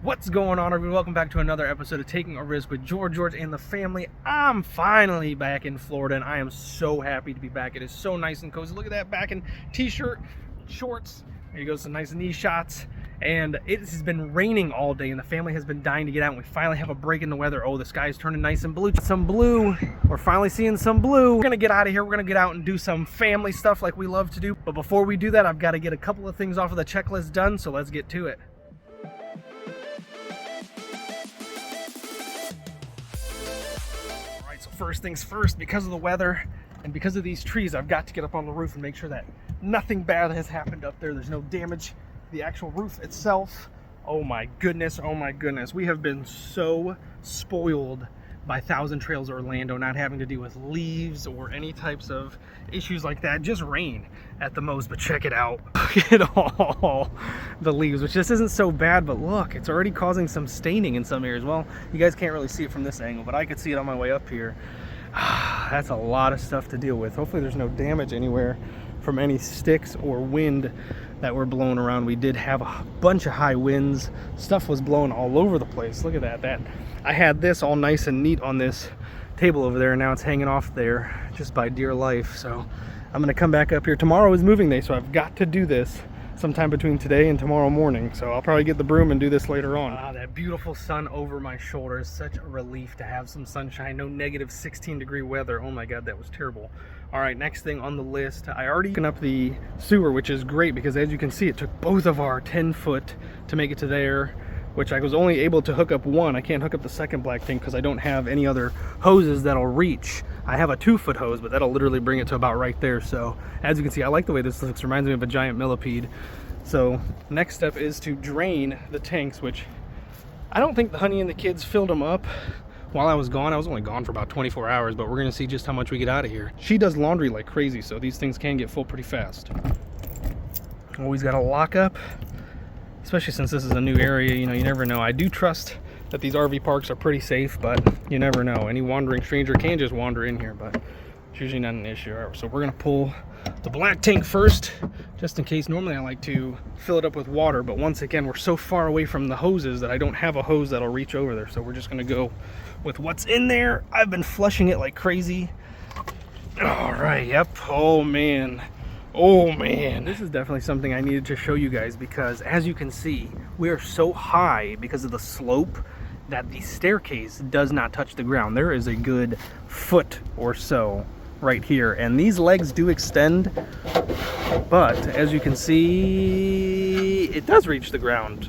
What's going on, everyone? Welcome back to another episode of Taking a Risk with George and the family. I'm finally back in Florida, and I am so happy to be back. It is so nice and cozy. Look at that, back in t-shirt, shorts. There you go, some nice knee shots. And it has been raining all day, and the family has been dying to get out, and we finally have a break in the weather. Oh, the sky's turning nice and blue. Some blue. We're finally seeing some blue. We're gonna get out of here. We're gonna get out and do some family stuff like we love to do. But before we do that, I've got to get a couple of things off of the checklist done, so let's get to it. So first things first, because of the weather and because of these trees, I've got to get up on the roof and make sure that nothing bad has happened up there. There's no damage to the actual roof itself. Oh my goodness, we have been so spoiled by Thousand Trails Orlando, not having to deal with leaves or any types of issues like that, just rain at the most. But check it out, look at all the leaves, which just isn't so bad, but look, it's already causing some staining in some areas. Well, you guys can't really see it from this angle, but I could see it on my way up here. That's a lot of stuff to deal with. Hopefully there's no damage anywhere from any sticks or wind that were blown around. We did have a bunch of high winds. Stuff was blowing all over the place. Look at that. I had this all nice and neat on this table over there, and now it's hanging off there just by dear life. So I'm gonna come back up here. Tomorrow is moving day, so I've got to do this sometime between today and tomorrow morning. So I'll probably get the broom and do this later on. That beautiful sun over my shoulders. Such a relief to have some sunshine. No negative 16-degree weather. Oh my God, that was terrible. All right, next thing on the list, I already opened up the sewer, which is great because as you can see, it took both of our 10-foot to make it to there, which I was only able to hook up one. I can't hook up the second black tank because I don't have any other hoses that'll reach. I have a 2-foot hose, but that'll literally bring it to about right there. So as you can see, I like the way this looks. Reminds me of a giant millipede. So next step is to drain the tanks, which I don't think the honey and the kids filled them up while I was gone. I was only gone for about 24 hours, but we're gonna see just how much we get out of here. She does laundry like crazy, so these things can get full pretty fast. Always got a lockup, especially since this is a new area. You know, you never know. I do trust that these RV parks are pretty safe, but you never know. Any wandering stranger can just wander in here, but it's usually not an issue. All right, so we're gonna pull the black tank first, just in case. Normally I like to fill it up with water, but once again, we're so far away from the hoses that I don't have a hose that'll reach over there. So we're just gonna go with what's in there. I've been flushing it like crazy. All right, yep. Oh man, this is definitely something I needed to show you guys, because as you can see, we are so high because of the slope that the staircase does not touch the ground. There is a good foot or so right here, and these legs do extend, but as you can see, it does reach the ground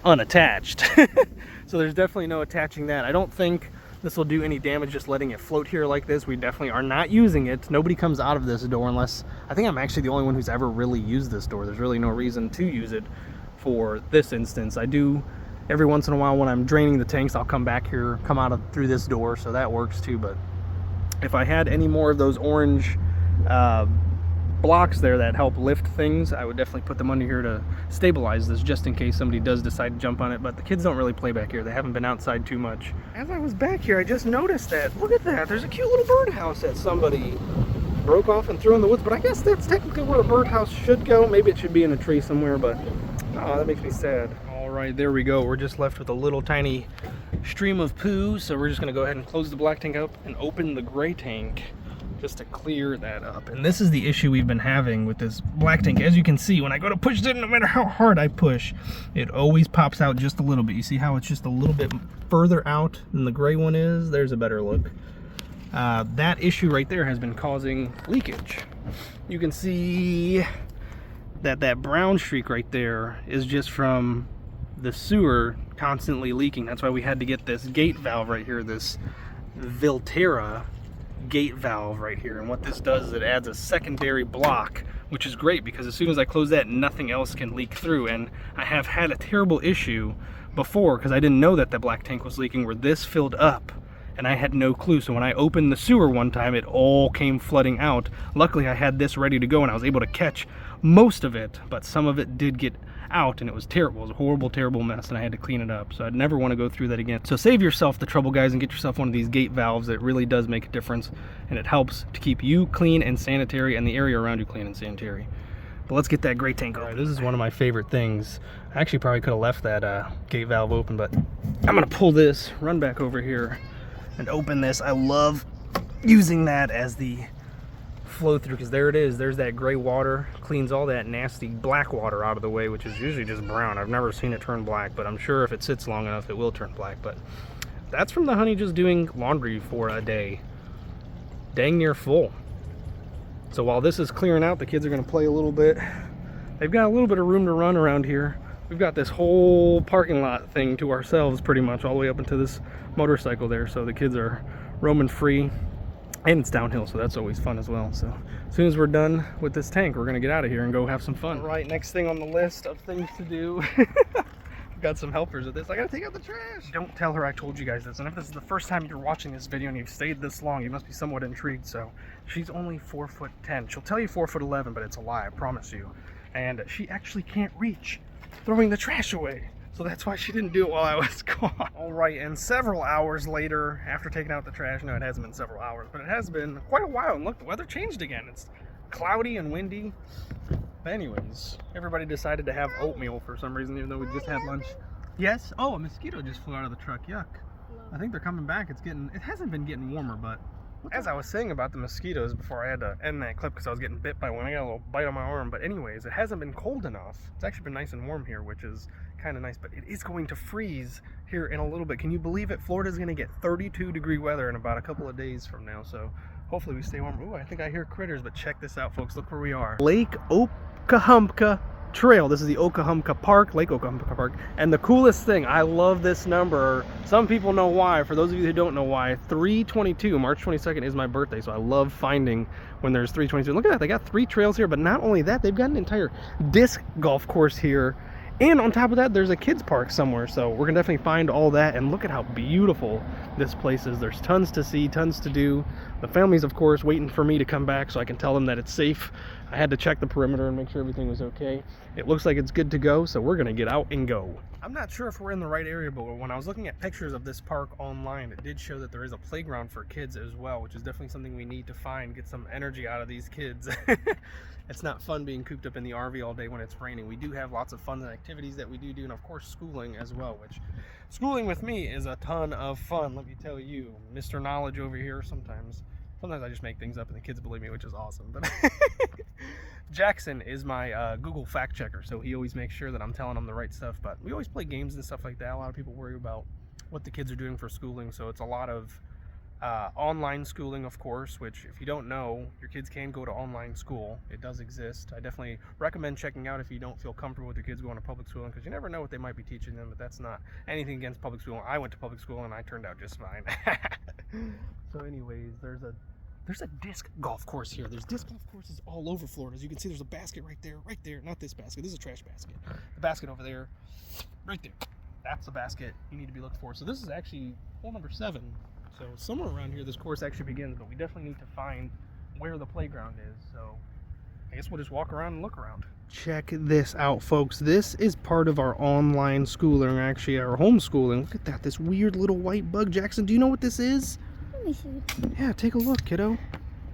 unattached. So there's definitely no attaching that. I don't think this will do any damage just letting it float here like this. We definitely are not using it. Nobody comes out of this door unless, I think I'm actually the only one who's ever really used this door. There's really no reason to use it for this instance. I do every once in a while when I'm draining the tanks, I'll come back here, come out through this door, so that works too. But if I had any more of those orange blocks there that help lift things, I would definitely put them under here to stabilize this, just in case somebody does decide to jump on it. But the kids don't really play back here. They haven't been outside too much. As I was back here, I just noticed that, look at that, there's a cute little birdhouse that somebody broke off and threw in the woods, but I guess that's technically where a birdhouse should go. Maybe it should be in a tree somewhere, but oh, that makes me sad. All right, there we go. We're just left with a little tiny stream of poo, so we're just gonna go ahead and close the black tank up and open the gray tank just to clear that up. And this is the issue we've been having with this black tank. As you can see, when I go to push it, no matter how hard I push, it always pops out just a little bit. You see how it's just a little bit further out than the gray one is? There's a better look. That issue right there has been causing leakage. You can see that brown streak right there is just from the sewer constantly leaking. That's why we had to get this gate valve right here, this Vilterra gate valve right here. And what this does is it adds a secondary block, which is great because as soon as I close that, nothing else can leak through. And I have had a terrible issue before because I didn't know that the black tank was leaking, where this filled up and I had no clue. So when I opened the sewer one time, it all came flooding out. Luckily I had this ready to go and I was able to catch most of it, but some of it did get out, and it was terrible. It was a horrible, terrible mess, and I had to clean it up. So I'd never want to go through that again. So save yourself the trouble, guys, and get yourself one of these gate valves. It really does make a difference, and it helps to keep you clean and sanitary and the area around you clean and sanitary. But let's get that gray tank open. All right, this is one of my favorite things. I actually probably could have left that gate valve open, but I'm gonna pull this, run back over here, and open this. I love using that as the flow through, because there it is. There's that gray water, cleans all that nasty black water out of the way, which is usually just brown. I've never seen it turn black, but I'm sure if it sits long enough it will turn black. But that's from the honey just doing laundry for a day. Dang near full. So while this is clearing out, the kids are going to play a little bit. They've got a little bit of room to run around here. We've got this whole parking lot thing to ourselves pretty much, all the way up into this motorcycle there. So the kids are roaming free, and it's downhill, so that's always fun as well. So as soon as we're done with this tank, we're going to get out of here and go have some fun. All right, next thing on the list of things to do. Got some helpers with this. I gotta take out the trash. Don't tell her I told you guys this, and if this is the first time you're watching this video and you've stayed this long, you must be somewhat intrigued. So she's only 4'10". She'll tell you 4'11", but it's a lie, I promise you. And she actually can't reach throwing the trash away, so that's why she didn't do it while I was gone. All right, and several hours later, after taking out the trash, no, it hasn't been several hours, but it has been quite a while, and look, the weather changed again. It's cloudy and windy. But anyways, everybody decided to have oatmeal for some reason, even though we just had lunch. Yes? Oh, a mosquito just flew out of the truck. Yuck. I think they're coming back. It hasn't been getting warmer, but as I was saying about the mosquitoes before I had to end that clip because I was getting bit by one. I got a little bite on my arm. But anyways, it hasn't been cold enough. It's actually been nice and warm here, which is kind of nice, but it is going to freeze here in a little bit. Can you believe it? Florida's going to get 32-degree weather in about a couple of days from now, so hopefully we stay warm. Ooh, I think I hear critters, but check this out, folks. Look where we are. Lake Okahumpka Trail. This is the Okahumpka Park, Lake Okahumpka Park. And the coolest thing, I love this number. Some people know why. For those of you who don't know why, 3/22, March 22nd is my birthday, so I love finding when there's 3/22. Look at that, they got 3 trails here, but not only that, they've got an entire disc golf course here. And on top of that, there's a kids park somewhere, so we're gonna definitely find all that. And look at how beautiful this place is. There's tons to see, tons to do. The family's, of course, waiting for me to come back so I can tell them that it's safe. I had to check the perimeter and make sure everything was okay. It looks like it's good to go, so we're gonna get out and go. I'm not sure if we're in the right area, but when I was looking at pictures of this park online, it did show that there is a playground for kids as well, which is definitely something we need to find, get some energy out of these kids. It's not fun being cooped up in the RV all day when it's raining. We do have lots of fun and activities that we do, and of course schooling as well, which schooling with me is a ton of fun, let me tell you. Mr. Knowledge over here sometimes I just make things up and the kids believe me, which is awesome. But Jackson is my Google fact checker, so he always makes sure that I'm telling him the right stuff. But we always play games and stuff like that. A lot of people worry about what the kids are doing for schooling, so it's a lot of online schooling, of course, which if you don't know, your kids can go to online school. It does exist. I definitely recommend checking out if you don't feel comfortable with your kids going to public schooling, because you never know what they might be teaching them, but that's not anything against public school. I went to public school and I turned out just fine. So anyways, there's a disc golf course here. There's disc golf courses all over Florida. As you can see, there's a basket right there, not this basket, this is a trash basket. The basket over there, right there, that's the basket you need to be looked for. So this is actually hole number 7. So somewhere around here this course actually begins, but we definitely need to find where the playground is. So I guess we'll just walk around and look around. Check this out, folks. This is part of our online schooling, actually our homeschooling. Look at that, this weird little white bug. Jackson, do you know what this is? Let me see. Yeah, take a look, kiddo.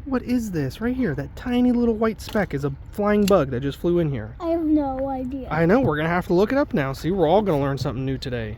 What is this right here? That tiny little white speck is a flying bug that just flew in here. I have no idea. I know, we're gonna have to look it up now. See, we're all gonna learn something new today.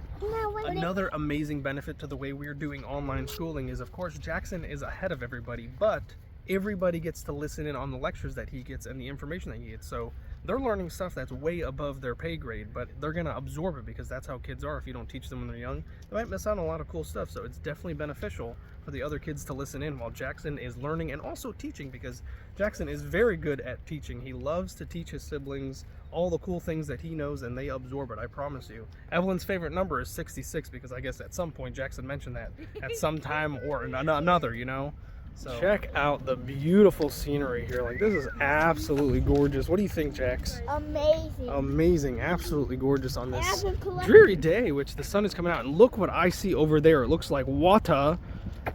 Another amazing benefit to the way we're doing online schooling is, of course, Jackson is ahead of everybody, but everybody gets to listen in on the lectures that he gets and the information that he gets. So they're learning stuff that's way above their pay grade, but they're going to absorb it because that's how kids are. If you don't teach them when they're young, they might miss out on a lot of cool stuff. So it's definitely beneficial for the other kids to listen in while Jackson is learning and also teaching, because Jackson is very good at teaching. He loves to teach his siblings all the cool things that he knows, and they absorb it, I promise you. Evelyn's favorite number is 66, because I guess at some point Jackson mentioned that at some time or another, you know? So check out the beautiful scenery here. Like, this is absolutely gorgeous. What do you think, Jax? Amazing. Amazing, absolutely gorgeous on this dreary day, which the sun is coming out. And look what I see over there. It looks like water.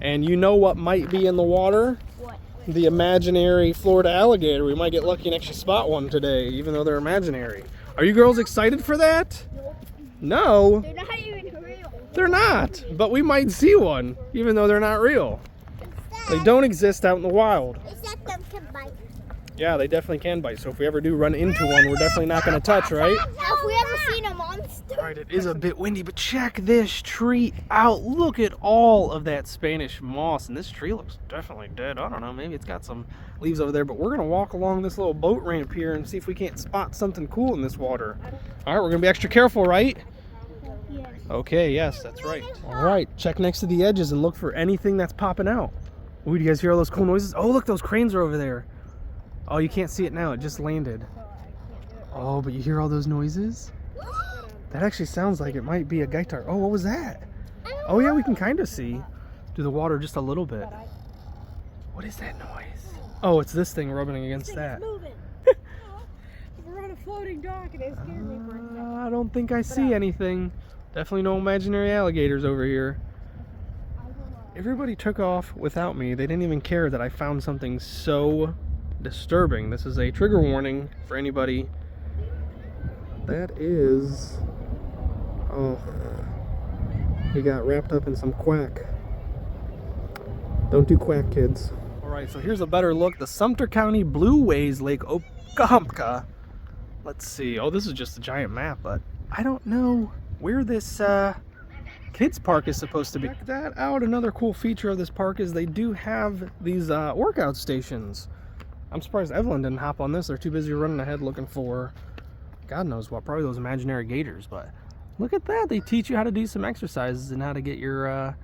And you know what might be in the water? What? The imaginary Florida alligator. We might get lucky and actually spot one today, even though they're imaginary. Are you girls excited for that? Nope. No. They're not even real. They're not, but we might see one, even though they're not real. They don't exist out in the wild. Yeah, they definitely can bite. So if we ever do run into one, we're definitely not going to touch, right? Have we ever seen a monster? All right, it is a bit windy, but check this tree out. Look at all of that Spanish moss. And this tree looks definitely dead. I don't know, maybe it's got some leaves over there. But we're going to walk along this little boat ramp here and see if we can't spot something cool in this water. All right, we're going to be extra careful, right? Yes. Okay, yes, that's right. All right, check next to the edges and look for anything that's popping out. Ooh, do you guys hear all those cool noises? Oh, look, those cranes are over there. Oh, you can't see it now. It just landed. Oh, but you hear all those noises? That actually sounds like it might be a guitar. Oh, what was that? Oh, yeah, we can kind of see through the water just a little bit. What is that noise? Oh, it's this thing rubbing against that. We're on a floating dock and it scared me for a second. I don't think I see anything. Definitely no imaginary alligators over here. Everybody took off without me. They didn't even care that I found something so disturbing. This is a trigger warning for anybody. That is... Oh. He got wrapped up in some quack. Don't do quack, kids. Alright, so here's a better look. The Sumter County Blue Ways Lake Okahumpka. Let's see. Oh, this is just a giant map, but I don't know where this kids park is supposed to be. Check that out. Another cool feature of this park is they do have these workout stations. I'm surprised Evelyn didn't hop on this. They're too busy running ahead looking for God knows what, probably those imaginary gators. But look at that. They teach you how to do some exercises and how to get your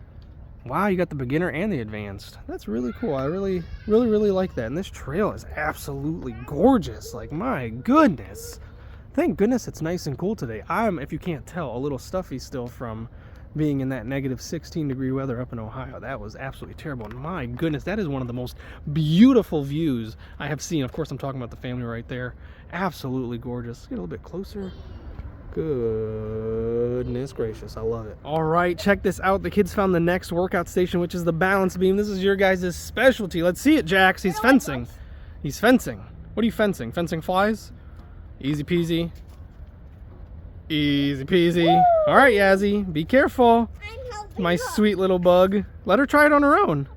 wow, you got the beginner and the advanced. That's really cool. I really like that. And this trail is absolutely gorgeous. Like, my goodness. Thank goodness it's nice and cool today. I'm, if you can't tell, a little stuffy still from being in that negative 16-degree weather up in Ohio. That was absolutely terrible. And my goodness, that is one of the most beautiful views I have seen. Of course, I'm talking about the family right there. Absolutely gorgeous. Let's get a little bit closer. Goodness gracious, I love it. All right, check this out. The kids found the next workout station, which is the balance beam. This is your guys' specialty. Let's see it, Jax. He's fencing. He's fencing. What are you fencing? Fencing flies? Easy peasy. Easy peasy. Woo! All right, Yazzie, be careful. My sweet little bug. Let her try it on her own.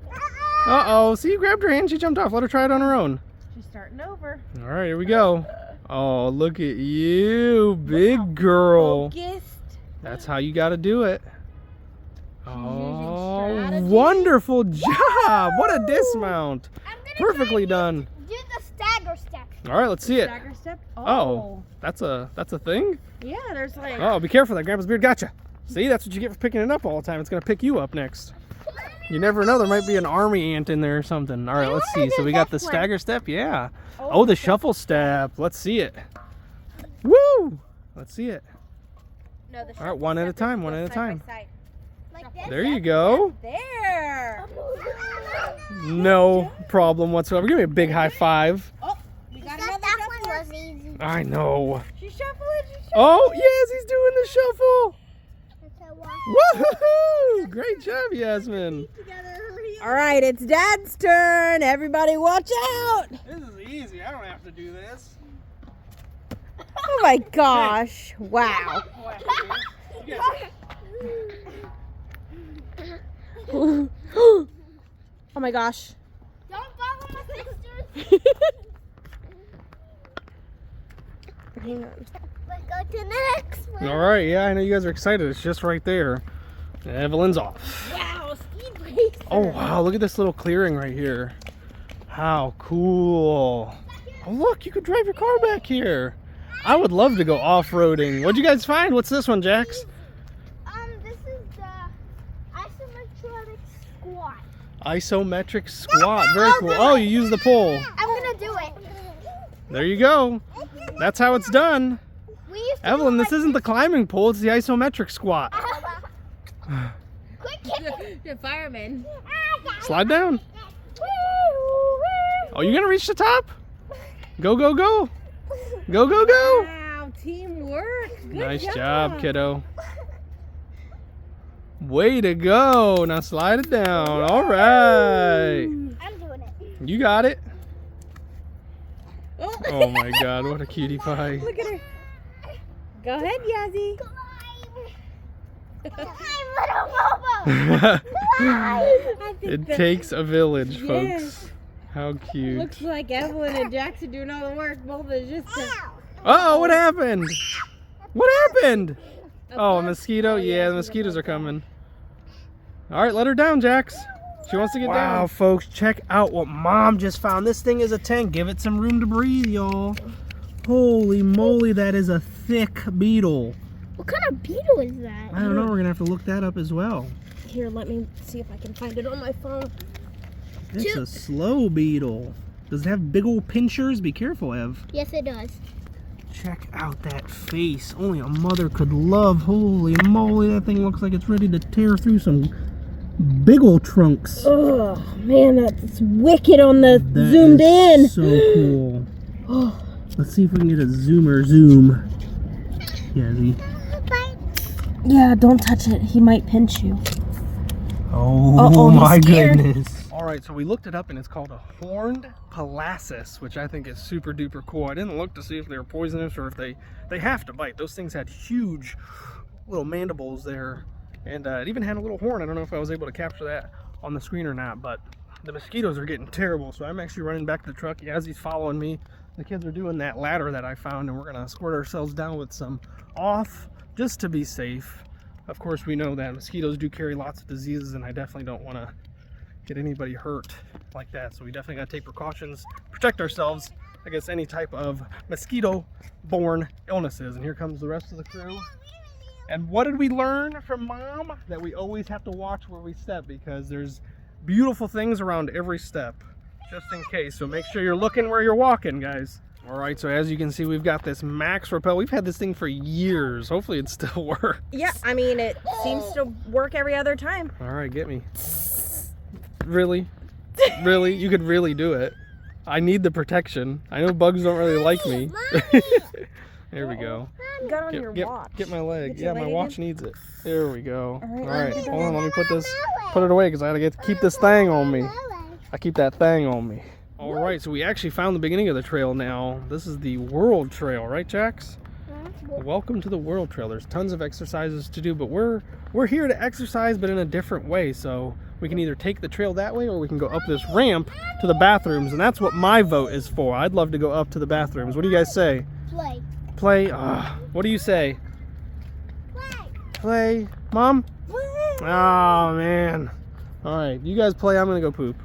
Uh-oh. See, you grabbed her hand. She jumped off. Let her try it on her own. She's starting over. All right, here we go. Oh, look at you, big girl. Focused. That's how you got to do it. Oh, wonderful job. What a dismount. Perfectly done. Do the stagger step. All right, let's see it. Stagger step. Oh, that's a thing? Yeah, there's like... Oh, be careful. That grandpa's beard got you. See, that's what you get for picking it up all the time. It's going to pick you up next. You never know. There might be an army ant in there or something. All right, let's see. So we got the stagger step. Yeah. Oh, the shuffle step. Let's see it. Woo! Let's see it. No, the all right, one at a time. One at a time. Like this. There you go. There. No problem whatsoever. Give me a big high five. Oh, we got another That one shuffler. was easy. I know. She's shuffling. Oh, yes, he's doing the shuffle. That's a walk. Woohoo! Great job, Yasmin. All right, it's Dad's turn. Everybody watch out. This is easy. I don't have to do this. Oh my gosh. Wow. Oh my gosh. Don't follow my sisters. Hang on. Let's go to the next one. All right, yeah, I know you guys are excited. It's just right there. Evelyn's off. Wow, speed racer. Oh, wow, look at this little clearing right here. How cool. Oh, look, you could drive your car back here. I would love to go off-roading. What'd you guys find? What's this one, Jax? This is the isometric squat. Isometric squat. Very cool. Oh, you use the pole. I'm gonna do it. There you go. That's how it's done. We used to Evelyn, do this isn't the climbing pole. It's the isometric squat. Quick kick. The fireman. Slide down. Oh, you're going to reach the top? Go, go, go. Go, go, go. Wow, teamwork. Good Nice job, kiddo. Way to go. Now slide it down. All right. I'm doing it. You got it. Oh, Oh my God, what a cutie pie. look at her. Go ahead, Yazzie. Climb, little Bobo. It takes a village, folks. Yes. How cute. Looks like Evelyn and Jackson doing all the work. Both is just. Oh, what happened? What happened? Oh, a mosquito? Yeah, the mosquitoes are coming. All right, let her down, Jax. She wants to get down. Wow, folks, check out what Mom just found. This thing is a tank. Give it some room to breathe, y'all. Holy moly, that is a thick beetle. What kind of beetle is that? I don't know. We're going to have to look that up as well. Here, let me see if I can find it on my phone. It's a slow beetle. Does it have big old pinchers? Be careful, Ev. Yes, it does. Check out that face. Only a mother could love. Holy moly, that thing looks like it's ready to tear through some big old trunks. Oh, man, that's wicked on the That zoomed is in. So cool. Let's see if we can get a zoomer zoom. Yeah, Yeah, don't touch it. He might pinch you. Oh he's my scared. goodness. All right, so we looked it up and it's called a horned palassus, which I think is super duper cool. I didn't look to see if they were poisonous or if they have to bite. Those things had huge little mandibles there, and it even had a little horn. I don't know if I was able to capture that on the screen or not, but the mosquitoes are getting terrible, so I'm actually running back to the truck as he's following me. The kids are doing that ladder that I found, and we're gonna squirt ourselves down with some off just to be safe. Of course, we know that mosquitoes do carry lots of diseases, and I definitely don't want to get anybody hurt like that. So we definitely got to take precautions, protect ourselves against any type of mosquito-borne illnesses. And here comes the rest of the crew. And what did we learn from Mom? That we always have to watch where we step, because there's beautiful things around every step, just in case. So make sure you're looking where you're walking, guys. All right, so as you can see, we've got this Max Repel. We've had this thing for years. Hopefully it still works. Yeah, I mean, it seems to work every other time. All right, get me. Really? Really? You could really do it. I need the protection. I know bugs don't really like me. There we go. Got on your watch. Get my leg. Get your Yeah, my leg watch again? needs it. There we go. All All right, right, hold on. Let me put it away because I gotta keep this thing on me. I keep that thing on me. All right, so we actually found the beginning of the trail now. This is the World Trail, right, Jax? Welcome to the World Trail. There's tons of exercises to do, but we're here to exercise, but in a different way. So we can either take the trail that way, or we can go up this ramp to the bathrooms, and that's what my vote is for. I'd love to go up to the bathrooms. What do you guys say? Play. Play? What do you say? Play. Play? Mom? Oh, man. All right, you guys play. I'm gonna go poop.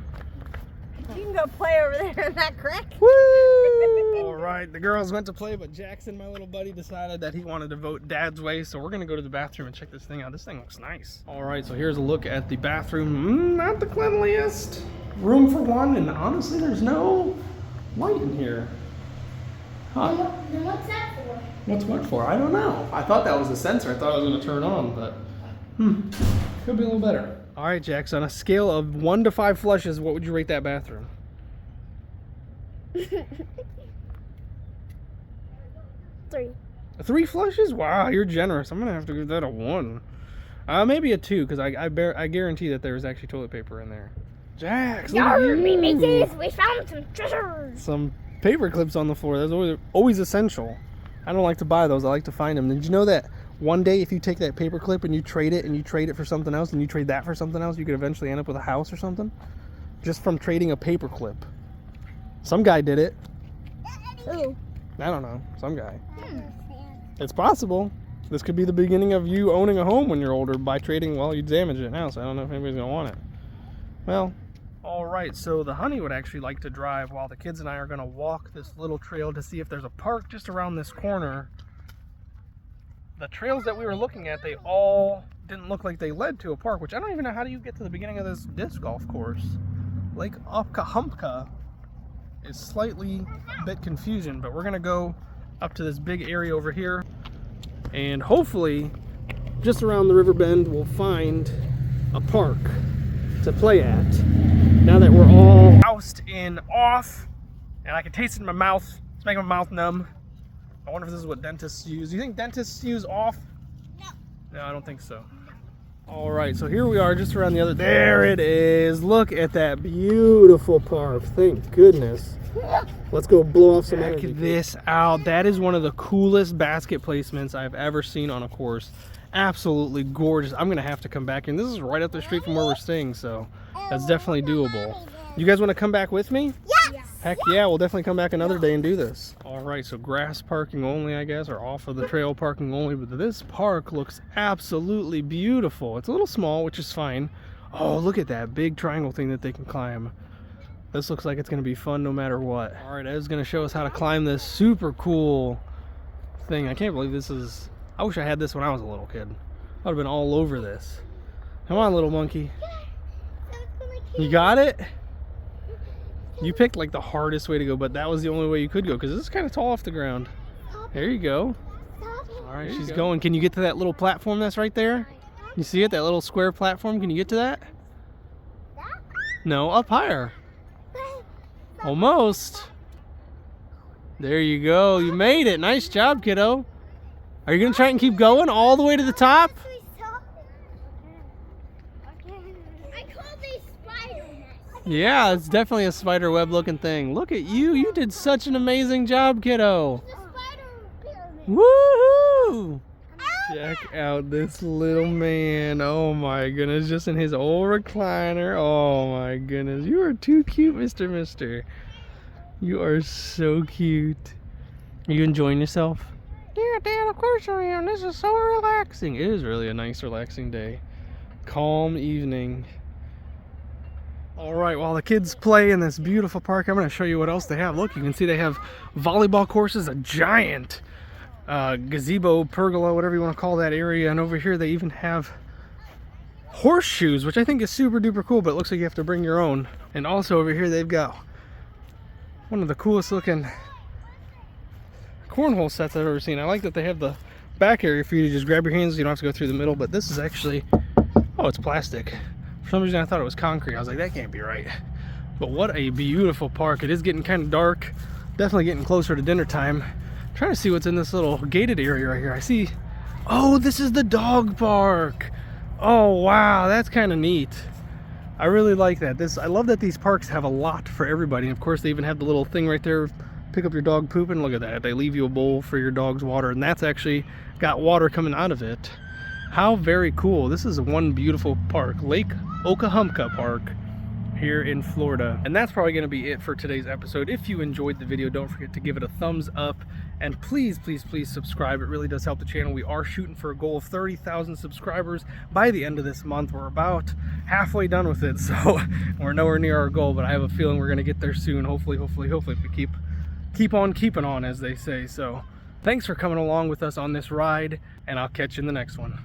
You can go play over there in that creek. Woo! All right, the girls went to play, but Jackson, my little buddy, decided that he wanted to vote Dad's way, so we're gonna go to the bathroom and check this thing out. This thing looks nice. All right, so here's a look at the bathroom. Not the cleanliest. Room for one, and honestly, there's no light in here. Huh? Then what's that for? What's what for? I don't know. I thought that was a sensor. I thought it was gonna turn on, but could be a little better. All right, Jax, on a scale of 1 to 5 flushes, what would you rate that bathroom? 3. 3 flushes? Wow, you're generous. I'm gonna have to give that a 1. Maybe a 2, because I guarantee that there was actually toilet paper in there. Jax, look at you. We found some treasure. Some paper clips on the floor. That's always essential. I don't like to buy those. I like to find them. Did you know that one day if you take that paper clip and you trade it for something else, and you trade that for something else, you could eventually end up with a house or something? Just from trading a paper clip. Some guy did it. Ooh. I don't know. Some guy. It's possible. This could be the beginning of you owning a home when you're older by trading. Well, you damage it now, so I don't know if anybody's going to want it. Well, all right. So the honey would actually like to drive while the kids and I are going to walk this little trail to see if there's a park just around this corner. The trails that we were looking at, they all didn't look like they led to a park, which I don't even know how do you get to the beginning of this disc golf course. Lake Okahumpka is slightly a bit confusing, but we're going to go up to this big area over here, and hopefully just around the river bend we'll find a park to play at. Now that we're all doused in off and I can taste it in my mouth, it's making my mouth numb. I wonder if this is what dentists use. Do you think dentists use off? No, I don't think so. All right, so here we are just around the other. There it is. Look at that beautiful park. Thank goodness. Let's go blow off some energy. Check this out. That is one of the coolest basket placements I've ever seen on a course. Absolutely gorgeous. I'm going to have to come back, and this is right up the street from where we're staying, so that's definitely doable. You guys want to come back with me? Yes. Heck yeah, we'll definitely come back another day and do this. All right, so grass parking only, I guess, or off of the trail parking only. But this park looks absolutely beautiful. It's a little small, which is fine. Oh, look at that big triangle thing that they can climb. This looks like it's going to be fun no matter what. All right, Ed's going to show us how to climb this super cool thing. I can't believe this is... I wish I had this when I was a little kid. I would have been all over this. Come on, little monkey. You got it? You picked like the hardest way to go, but that was the only way you could go because this is kind of tall off the ground. There you go. All right, she's going. Can you get to that little platform that's right there? You see it? That little square platform? Can you get to that? No, up higher. Almost. There you go. You made it. Nice job, kiddo. Are you going to try and keep going all the way to the top? I call these spider nets. Yeah, it's definitely a spider web looking thing. Look at you. You did such an amazing job, kiddo. The spider pyramid. Woohoo! Check out this little man. Oh my goodness, just in his old recliner. Oh my goodness, you are too cute, Mister. You are so cute. Are you enjoying yourself? Yeah, Dad, of course I am. This is so relaxing. It is really a nice, relaxing day. Calm evening. All right, while the kids play in this beautiful park, I'm going to show you what else they have. Look, you can see they have volleyball courses, a giant gazebo, pergola, whatever you want to call that area. And over here they even have horseshoes, which I think is super duper cool, but it looks like you have to bring your own. And also over here they've got one of the coolest looking cornhole sets I've ever seen. I like that they have the back area for you to just grab your hands. You don't have to go through the middle, but this is actually, oh, it's plastic. For some reason I thought it was concrete. I was like, that can't be right. But what a beautiful park. It is getting kind of dark, definitely getting closer to dinner time. I'm trying to see what's in this little gated area right here. I see, oh, this is the dog park. Oh wow, that's kind of neat. I really like that. I love that these parks have a lot for everybody. And of course they even have the little thing right there, pick up your dog poop, and look at that. They leave you a bowl for your dog's water, and that's actually got water coming out of it. How very cool. This is one beautiful park, Lake Okahumpka Park here in Florida. And that's probably going to be it for today's episode. If you enjoyed the video, don't forget to give it a thumbs up, and please subscribe. It really does help the channel. We are shooting for a goal of 30,000 subscribers by the end of this month. We're about halfway done with it, so we're nowhere near our goal, but I have a feeling we're going to get there soon. Hopefully if we keep on keeping on, as they say. So thanks for coming along with us on this ride, and I'll catch you in the next one.